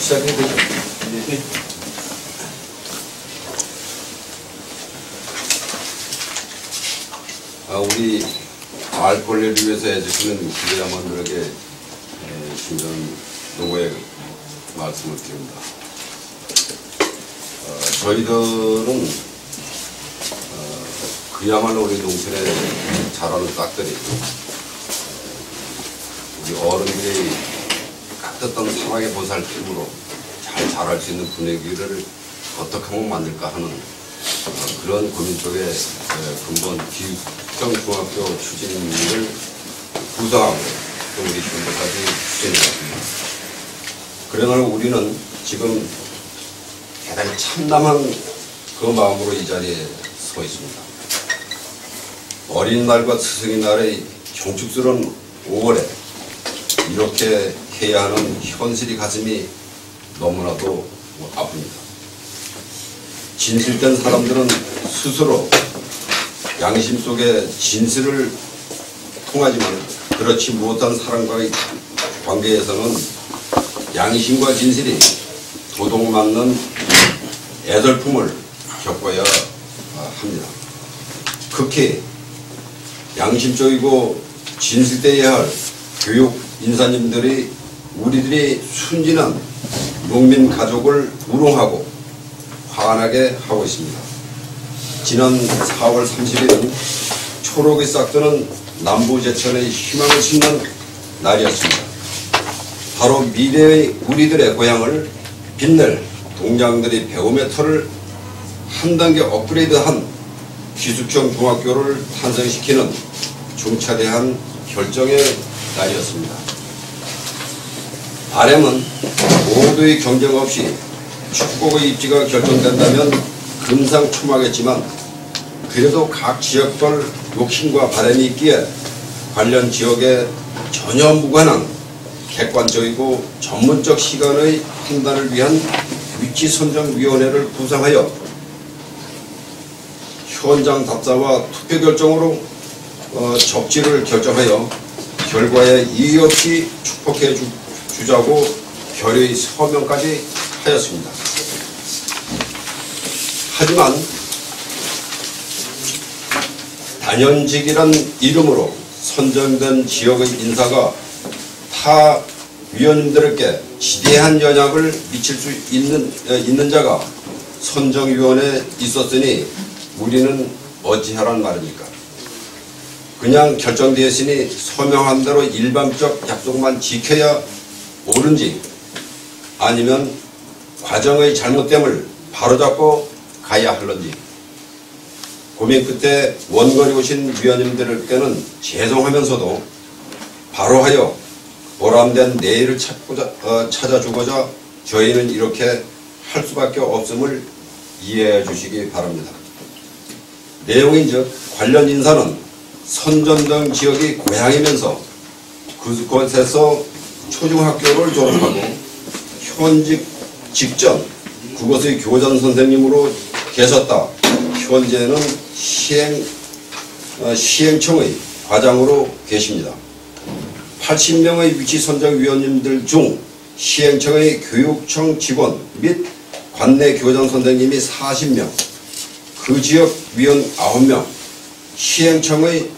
시작해야 되죠. 네. 우리 알 권리를 위해서 애쓰시는 기자만들에게 심전 노고의 말씀을 드립니다. 저희들은 그야말로 우리 농촌에 자라는 싹들이 우리 어른들이 깍듯한 사막의 보살핌으로 잘 자랄 수 있는 분위기를 어떻게 하면 만들까 하는 그런 고민 속에 근본 기숙형 중학교 추진을 구성하고 또 우리 지금까지 추진해왔습니다. 그러나 우리는 지금 대단히 참담한 그 마음으로 이 자리에 서 있습니다. 어린 날과 스승의 날의 경축스러운 5월에 이렇게 해야 하는 현실이 가슴이 너무나도 아픕니다. 진실된 사람들은 스스로 양심 속에 진실을 통하지만 그렇지 못한 사람과의 관계에서는 양심과 진실이 도둑맞는 애설품을 겪어야 합니다. 극히 양심적이고 진실되어야 할 교육 인사님들이 우리들이 순진한 농민 가족을 우롱하고 화나게 하고 있습니다. 지난 4월 30일은 초록이 싹드는 남부제천의 희망을 심는 날이었습니다. 바로 미래의 우리들의 고향을 빛낼 동장들이 배움의 터를 한 단계 업그레이드한 기숙형 중학교를 탄생시키는 중차대한 결정의 날이었습니다. RM은 모두의 경쟁 없이 축복의 입지가 결정된다면 금상첨화겠지만 그래도 각 지역별 욕심과 바람이 있기에 관련 지역에 전혀 무관한 객관적이고 전문적 시간의 판단을 위한 위치선정위원회를 구성하여 현장 답사와 투표 결정으로 접지를 결정하여 결과에 이의 없이 축복해 주자고 결의 서명까지 하였습니다. 하지만 단연직이란 이름으로 선정된 지역의 인사가 타 위원님들에게 지대한 영향을 미칠 수 있는 자가 선정위원회에 있었으니 우리는 어찌하란 말입니까? 그냥 결정되었으니 서명한 대로 일방적 약속만 지켜야 옳은지 아니면 과정의 잘못됨을 바로잡고 가야 할런지 고민 끝에 원거리 오신 위원님들께는 죄송하면서도 바로하여 보람된 내일을 찾아주고자 저희는 이렇게 할 수밖에 없음을 이해해 주시기 바랍니다. 내용인즉 관련 인사는 선정된 지역이 고향이면서 그곳에서 초중학교를 졸업하고 현직 직전 그곳의 교장 선생님으로 계셨다. 현재는 시행청의 과장으로 계십니다. 80명의 위치선정위원님들 중 시행청의 교육청 직원 및 관내 교장 선생님이 40명, 그 지역 위원 9명, 시행청의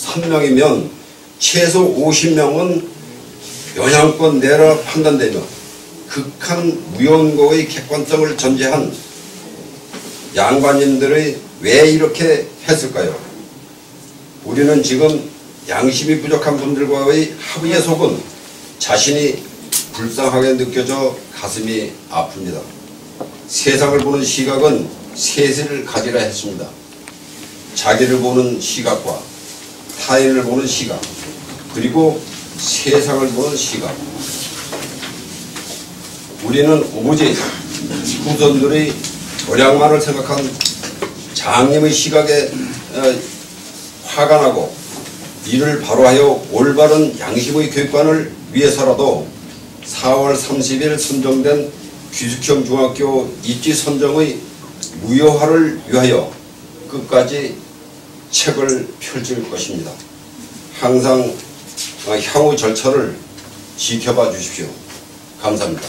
3명이면 최소 50명은 영향권 내라 판단되며 극한 위원고의 객관성을 전제한 양반님들의 왜 이렇게 했을까요? 우리는 지금 양심이 부족한 분들과의 합의에 속은 자신이 불쌍하게 느껴져 가슴이 아픕니다. 세상을 보는 시각은 셋을 가지라 했습니다. 자기를 보는 시각과 타인을 보는 시각, 그리고 세상을 보는 시각. 우리는 오직 후손들의 도량만을 생각한 장님의 시각에 화가 나고 이를 바로하여 올바른 양심의 교육관을 위해서라도 4월 30일 선정된 기숙형 중학교 입지 선정의 무효화를 위하여 끝까지 책을 펼칠 것입니다. 항상 향후 절차를 지켜봐 주십시오. 감사합니다.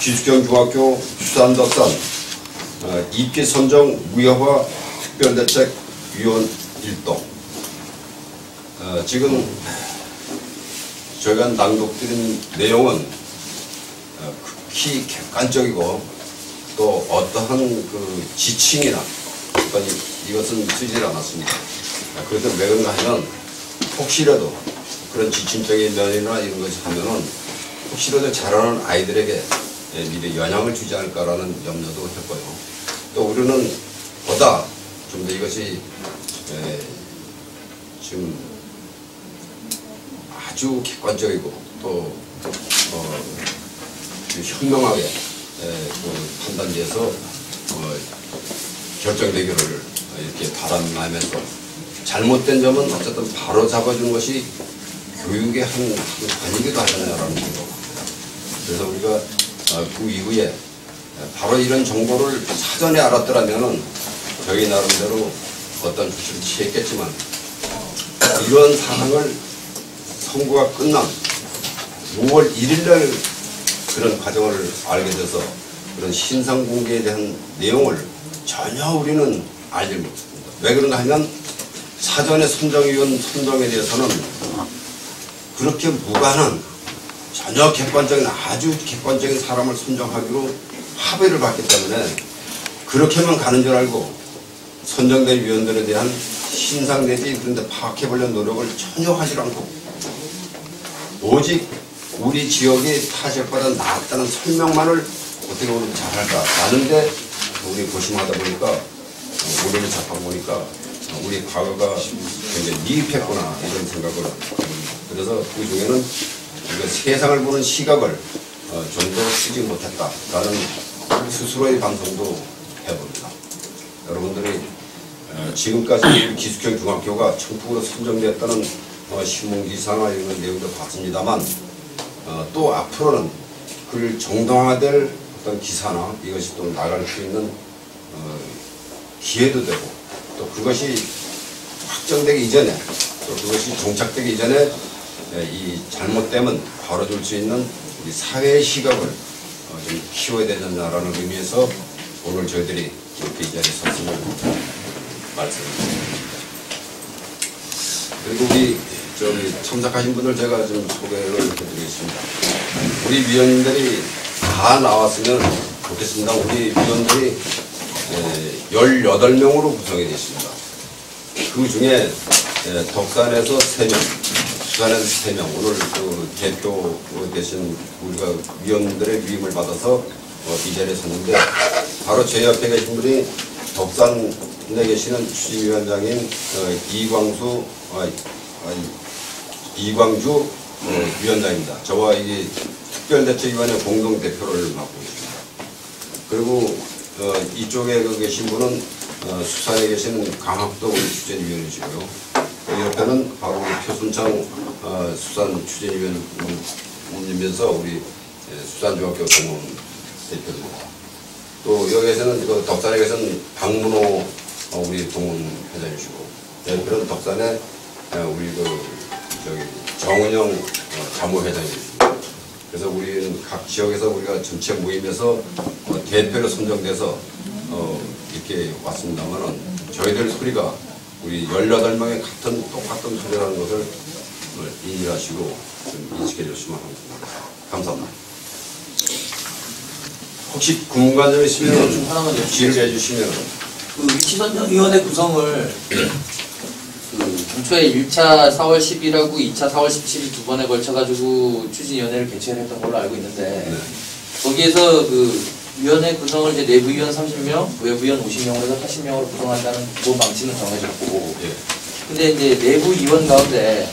기숙형 중학교 수산덕산 입기 선정 무효화 특별대책위원 일동. 지금 저희가 낭독드린 내용은 극히 객관적이고 또 어떠한 그 지칭이나 어떤 이것은 쓰지 않았습니다. 그래서 왜 그런가 하면 혹시라도 그런 지침적인 면이나 이런 것이 하면은 혹시라도 자라는 아이들에게 미래 영향을 주지 않을까라는 염려도 했고요. 또 우리는 보다 좀 더 이것이 지금 아주 객관적이고 또 현명하게 그 판단돼서 결정되기를 이렇게 바람하면서 잘못된 점은 어쨌든 바로 잡아주는 것이 교육의 한 관이기도 하잖아요라는 생각입니다. 그래서 우리가 그 이후에 바로 이런 정보를 사전에 알았더라면은 저희 나름대로 어떤 조치를 취했겠지만 이런 상황을 선거가 끝난 5월 1일날 그런 과정을 알게 돼서 그런 신상 공개에 대한 내용을 전혀 우리는 알지 못했습니다. 왜 그런가 하면 사전에 선정위원 선정에 대해서는 그렇게 무관한 전혀 객관적인 아주 객관적인 사람을 선정하기로 합의를 받기 때문에 그렇게만 가는 줄 알고 선정된 위원들에 대한 신상 내지 그런데 파악해보려는 노력을 전혀 하지 않고 오직 우리 지역이 타지역보다 낫다는 설명만을 어떻게 보면 잘할까 하는데 우리 고심하다 보니까 우리를 잡아보니까 우리 과거가 굉장히 미흡했구나 이런 생각을 합니다. 그래서 그 중에는 우리가 세상을 보는 시각을 좀 더 쓰지 못했다라는 스스로의 반성도 해봅니다. 여러분들이 지금까지 기숙형 중학교가 청풍으로 선정되었다는 신문기사나 이런 내용도 봤습니다만 또 앞으로는 그를 정당화될 어떤 기사나 이것이 또 나갈 수 있는 기회도 되고 또 그것이 확정되기 이전에 또 그것이 정착되기 이전에 이 잘못됨은 바로줄 수 있는 우리 사회의 시각을 좀 키워야 되느냐라는 의미에서 오늘 저희들이 이렇게 이 자리에 섰음을 말씀드립니다. 그리고 우리 저기 참석하신 분들 제가 좀 소개를 해드리겠습니다. 우리 위원님들이 다 나왔으면 좋겠습니다. 우리 위원들이 18명으로 구성이 되어 있습니다. 그 중에 덕산에서 3명, 수산에서 3명, 오늘 그 대표 되신 우리가 위원들의 위임을 받아서 이 자리에 섰는데 바로 제 옆에 계신 분이 덕산에 계시는 추진위원장인 이광주 위원장입니다. 저와 이 특별대책위원회 공동대표를 맡고 있습니다. 그리고 이쪽에 계신 분은 수산에 계시는 강학도 추진위원이시고요. 그 옆에는 바로 표순창 수산 추진위원이면서 우리 수산중학교 동문 대표입니다. 또 여기에서는 그 덕산에 계신 박문호 우리 동문 회장이시고 옆에는 덕산에 우리 정은영 자무회장입니다. 그래서 우리는 각 지역에서 우리가 전체 모임에서 대표로 선정돼서 이렇게 왔습니다만은 저희들 소리가 우리 18명의 똑같은 소리라는 것을 인지하시고 좀 인식해 주시면 합니다. 감사합니다. 혹시 궁금한 점 있으면 하나만 질의해 주시면 그 위치선정위원회 구성을 당초에 1차 4월 10일하고 2차 4월 17일 두 번에 걸쳐가지고 추진위원회를 개최를 했던 걸로 알고 있는데 네. 거기에서 그 위원회 구성을 이제 내부위원 30명, 외부위원 50명으로 해서 80명으로 구성한다는 기본 방침은 정해졌고 예. 근데 이제 내부위원 가운데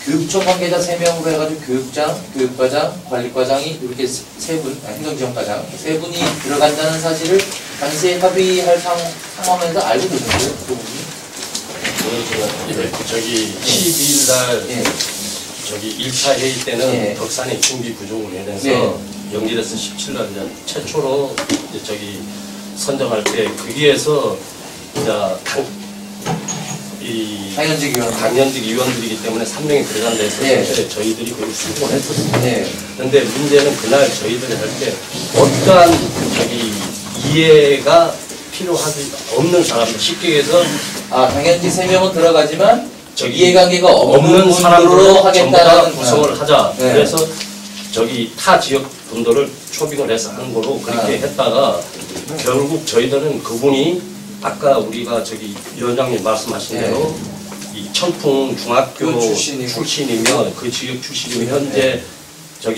교육청 관계자 3명으로 해가지고 교육장, 교육과장, 관리과장이 이렇게 행정지원과장 3분이 들어간다는 사실을 당시에 합의할 상황에서 알고 계셨어요? 그 부분이? 저기 12일 날 예. 저기 1차 회의 때는 예. 덕산의 중기 부족위원회에서 예. 연기돼서 17일 날 이제 최초로 이제 저기 선정할 때 거기에서 이제 이 당연직 위원. 당연직 위원들이기 때문에 3명이 들어간다 해서 예. 저희들이 거기 수긍을 했었습니다. 네. 그런데 문제는 그날 저희들이 할 때 어떠한 이해가 필요하지 없는 사람들, 쉽게 해서 아, 당연직 3명은 들어가지만 저기 이해관계가 없는 사람들로 분들로 전부 다 하겠다는 구성을 하자. 네. 그래서 타 지역 분들을 초빙을 해서 하는 걸로 그렇게 했다가 결국 저희들은 그분이 아까 우리가 위원장님 말씀하신 대로 이 청풍 중학교 그 출신이면 그 지역 출신이면 현재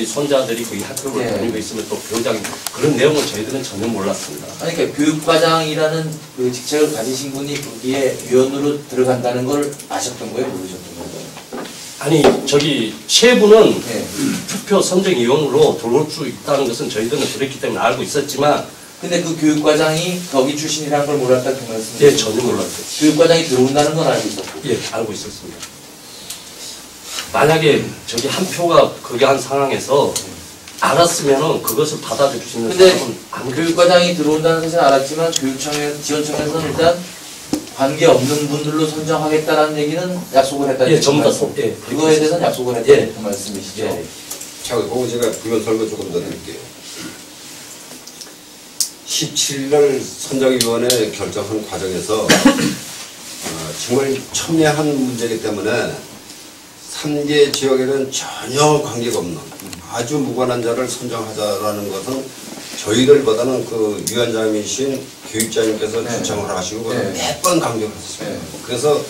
손자들이 거기 학교를 네. 다니고 있으면 또 교장 그런 내용을 저희들은 전혀 몰랐습니다. 아니, 그러니까 교육과장이라는 그 직책을 가지신 분이 거기에 위원으로 들어간다는 걸 아셨던 거예요? 모르셨던 거예요? 아니 세 분은 네. 투표 선정위원으로 들어올 수 있다는 것은 저희들은 그랬기 때문에 알고 있었지만 근데 그 교육과장이 거기 출신이라는 걸 몰랐다는 그 말씀이세요? 예, 전혀 몰랐어요. 교육과장이 들어온다는 건 알고 있었고. 예, 알고 있었습니다. 만약에 한 표가 그게 한 상황에서 알았으면은 그것을 받아줄 수 있는 근데 사람은 안 교육과장이 들어온다는 사실은 알았지만 지원청에서는 일단 관계없는 분들로 선정하겠다는 얘기는 약속을 했다는 예, 전부 다 말씀. 예, 그거에 대해서는 약속을 했다는 예. 그 말씀이시죠? 예. 자, 그거 제가 부연 설명 조금 더 드릴게요. 17일 선정위원회 결정한 과정에서 정말 첨예한 문제이기 때문에 3개 지역에는 전혀 관계가 없는 아주 무관한 자를 선정하자라는 것은 저희들보다는 그 위원장이신 교육장님께서 네. 주창을 하시고 네. 몇 번 강조했어요. 네. 그래서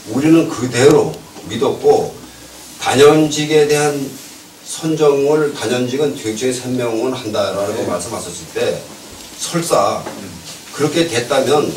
우리는 그대로 믿었고 단연직에 대한 선정을 단연직은 교육청에 3명은 한다라고 네. 말씀하셨을 때 설사 그렇게 됐다면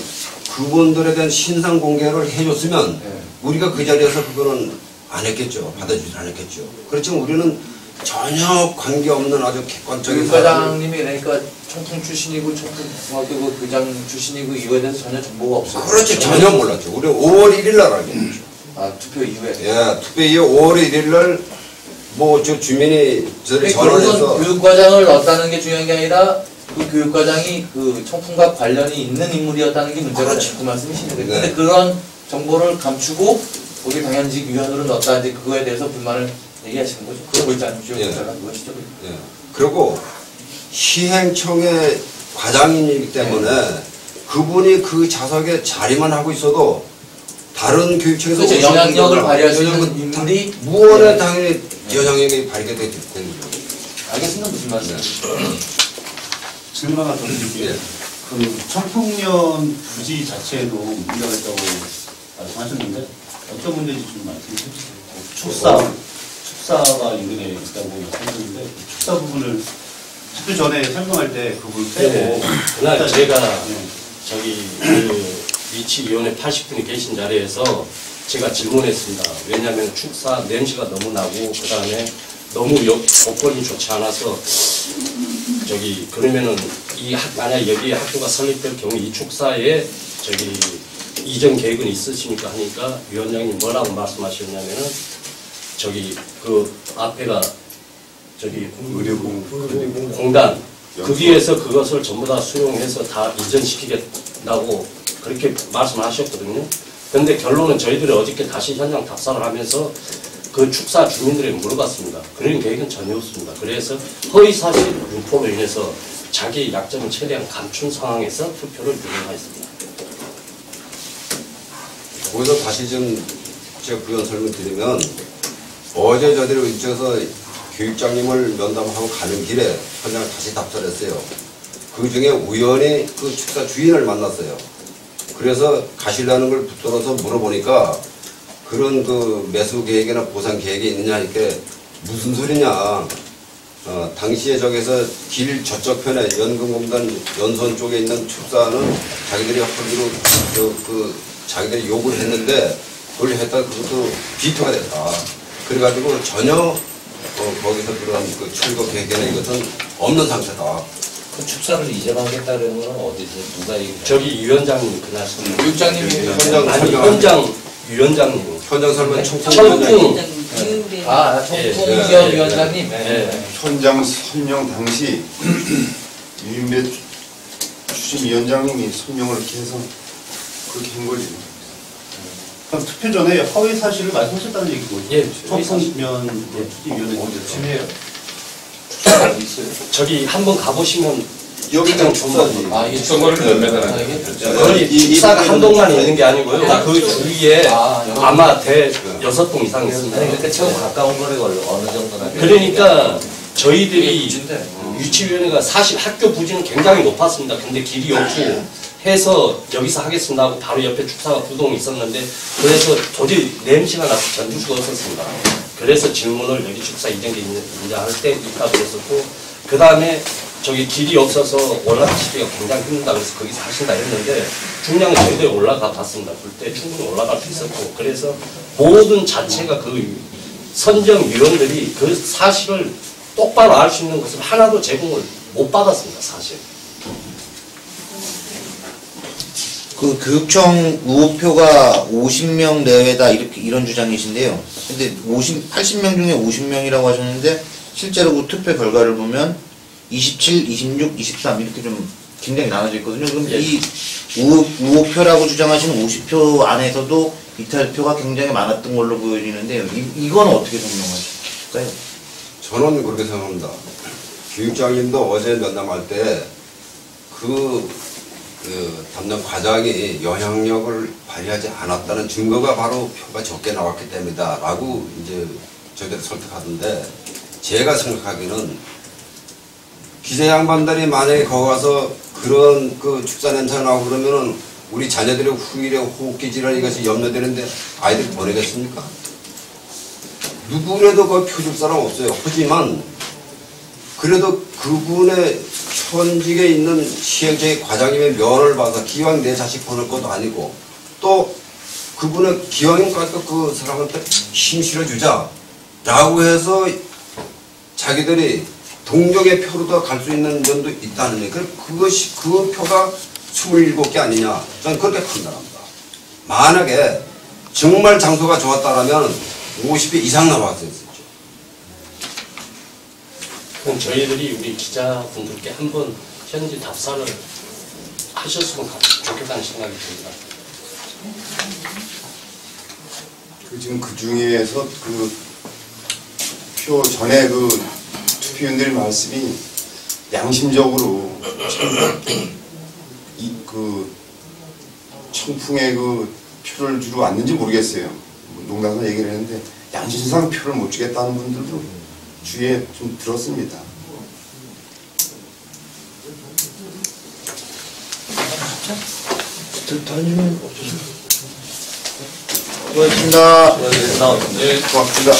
그분들에 대한 신상 공개를 해줬으면 네. 우리가 그 자리에서 그거는 안 했겠죠. 받아주지 않았겠죠. 그렇지만 우리는 전혀 관계없는 아주 객관적인 교육과장님이 그러니까 청풍 출신이고 청풍중학교 교장 출신이고 이거에 대해서 전혀 정보가 없어요. 그렇죠. 전혀 몰랐죠. 우리 5월 1일 날 알게 됐죠. 아, 투표 이후에. 예, 투표 이후 5월 1일 날 뭐 저 주민이 저를 결국은 전화해서 교육과장을 넣었다는 게 중요한 게 아니라 그 교육과장이 그 청풍과 관련이 있는 인물이었다는 게 문제가 그렇죠. 그 말씀이시죠. 네. 근데 그런 정보를 감추고 거기 당연직 위원으로 넣었다 이제 그거에 대해서 불만을 얘기하시는 거죠. 그러고 있지 않죠. 예. 그것이죠. 예. 그리고 시행청의 과장이기 때문에 그분이 그 자석에 자리만 하고 있어도 다른 교육청에서 그렇죠. 오신 영향력을 분들은 발휘할 수 있는 영향력을 인물이 무언에 네. 당연히 영향력이 발휘가 되는 거죠. 알겠습니다. 무슨 말씀이시죠? 질문 하나 더 드릴게요. 예. 그 청풍년 부지 자체에도 문제가 있다고 말씀하셨는데 어떤 문제인지 좀 말씀해 주세요. 축사가 인근에 있다고 말씀하셨는데 축사 부분을 학교 전에 설명할 때 그걸 빼고 네. 그날 일단- 제가 네. 그 위치위원회 80분이 계신 자리에서 제가 질문했습니다. 왜냐하면 축사 냄새가 너무 나고 그 다음에 너무 조건이 좋지 않아서 그러면은 만약 여기 학교가 설립될 경우 이 축사에 이전 계획은 있으십니까 하니까 위원장님 뭐라고 말씀하셨냐면은 그 앞에가 공단 거기에서 그것을 전부 다 수용해서 다 이전시키겠다고 그렇게 말씀하셨거든요. 그런데 결론은 저희들이 어저께 다시 현장 답사를 하면서 그 축사 주민들에게 물어봤습니다. 그런 계획은 전혀 없습니다. 그래서 허위사실 유포로 인해서 자기의 약점을 최대한 감춘 상황에서 투표를 유인하였습니다. 거기서 다시 좀 제가 부연 설명드리면 어제 저희들이 이쪽에서 교육장님을 면담하고 가는 길에 현장을 다시 답사를 했어요. 그 중에 우연히 그 축사 주인을 만났어요. 그래서 가시려는 걸 붙들어서 물어보니까 그런 그 매수 계획이나 보상 계획이 있느냐 하니까 무슨 소리냐. 당시에 저기서 길 저쪽 편에 연금공단 연선 쪽에 있는 축사는 자기들이 하기로 자기들이 요구를 했는데 그걸 했다가 그것도 비토가 됐다. 그래가지고 전혀 거기서 그런 그 출거 계획이나 이것은 없는 상태다. 그 축사를 이전하겠다는 건 어디서 누가 얘기해요? 저기 위원장님 그날 설명. 교육장님이 현장 아니 설명. 위원장님. 현장 설명 청풍 청풍. 청풍 예. 지역 위원장님. 예. 현장 설명 당시 유인배 추진위원장님이 설명을 이렇게 해서 그렇게 한 거지. 그럼 투표 전에 허위 사실을 말씀하셨다는 얘기고. 예, 청소년 추진위원회 팀이에요. 저기 한번 가보시면 여기가 가장 축사지. 아, 이게 선거를 몇 메다 아, 나요? 이게? 거의 축사가 한동만 있는 게 아니고요. 그 주위에 아, 여기. 아마 대 6동 이상 있습니다. 그러니까 처음 가까운 거래 어느 정도나. 그러니까 저희들이 유치인데. 유치위원회가 사실 학교 부지는 굉장히 높았습니다. 근데 길이 없고 해서 여기서 하겠습니다 하고 바로 옆에 축사가 2동이 있었는데 그래서 도저히 냄새가 나서 견딜 수가 없었습니다. 그래서 질문을 여기 축사 이전게 있냐 할 때 있다고 했었고 그 다음에 저기 길이 없어서 올라가시기가 굉장히 힘들다 그래서 거기서 하신다 했는데 중량은 저희들이 올라가 봤습니다. 그때 충분히 올라갈 수 있었고 그래서 모든 자체가 그 선정위원들이 그 사실을 똑바로 알 수 있는 것을 하나도 제공을 못 받았습니다. 사실. 그 교육청 우호표가 50명 내외다 이렇게 이런 주장이신데요. 근데 80명 중에 50명이라고 하셨는데 실제로 그 투표 결과를 보면 27, 26, 23 이렇게 좀 굉장히 나눠져 있거든요. 그럼 예. 이 우호표라고 주장하시는 50표 안에서도 이탈표가 굉장히 많았던 걸로 보여지는데요. 이건 어떻게 설명하실까요? 저는 그렇게 생각합니다. 교육장님도 어제 면담할 때 그 담당 과장이 영향력을 발휘하지 않았다는 증거가 바로 표가 적게 나왔기 때문이다 라고 이제 저희들 설득하던데 제가 생각하기는 기자 양반들이 만약에 거기 가서 그런 그 축사 냄새가 나고 그러면은 우리 자녀들의 후일에 호흡기 질환 이것이 염려되는데 아이들이 보내겠습니까? 누구라도 거기 표줄 사람 없어요. 하지만 그래도 그분의 현직에 있는 시행정의 과장님의 면을 봐서 기왕 내 자식 보낼 것도 아니고 또 그분의 기왕이니까 그 사람한테 힘 실어주자 라고 해서 자기들이 동정의 표로도 갈 수 있는 면도 있다는 얘기. 그것이 그 표가 27개 아니냐 저는 그렇게 판단합니다. 만약에 정말 장소가 좋았다면 50회 이상 나왔었죠. 그럼 저희들이 우리 기자분들께 한번 현지 답사를 하셨으면 좋겠다는 생각이 듭니다. 지금 그 중에서 그 표 전에 그 투표인들 말씀이 양심적으로 그 청풍에 그 표를 주러 왔는지 모르겠어요. 농담으로 얘기를 했는데 양심상 표를 못 주겠다는 분들도 주위에 좀 들었습니다. 고맙습니다. 고맙습니다.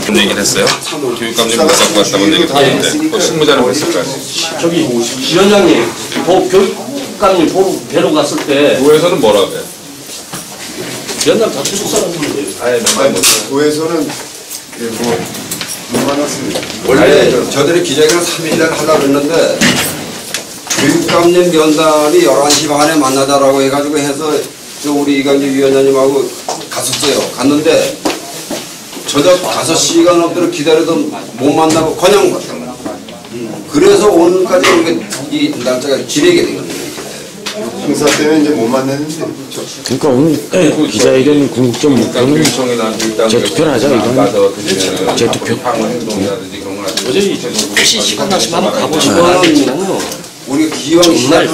그런 얘기를 했어요? 교육감님 못 갖고 왔다고 얘기했는데 그 실무자는 했을까요? 저기 위원장님, 교육감님 뵈러 갔을 때 교회에서는 뭐라고 해요? 면담 다 출석하는데 아예 면담 못 교회에서는 못 만났습니다. 원래 저들이 기자회견을 3일날 하려고 했는데 교육감님 면담이 11시 반에 만나자라고 해가지고 해서 저 우리 이강재 위원장님하고 갔었어요. 갔는데 저녁 5시간 넘도록 기다려도 못 만나고 그냥 갔단 말이에요. 그래서 오늘까지 이 날짜가 지내게 된 거예요. 행사 때문에 이제 못 만났는데 그러니까 오늘 기자회견 궁극적 목표는 재투표를 하자 이건 재투표. 도저히 혹시 시간 나시면 한번 가보시면요. 우리가 기왕 정말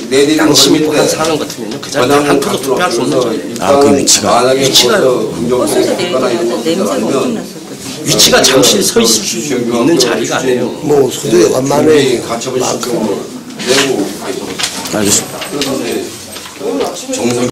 내리는 양심이 또 한 사람 같으면요. 그 자리에 한 표도 투표할 수 없는 거예요. 그 위치가. 위치가요. 위치가 잠시 서 있을 수 있는 자리가 아니에요. 뭐 소득에 완만해 가처분 신청을 내고 알겠습니다. 그래서 이제 정상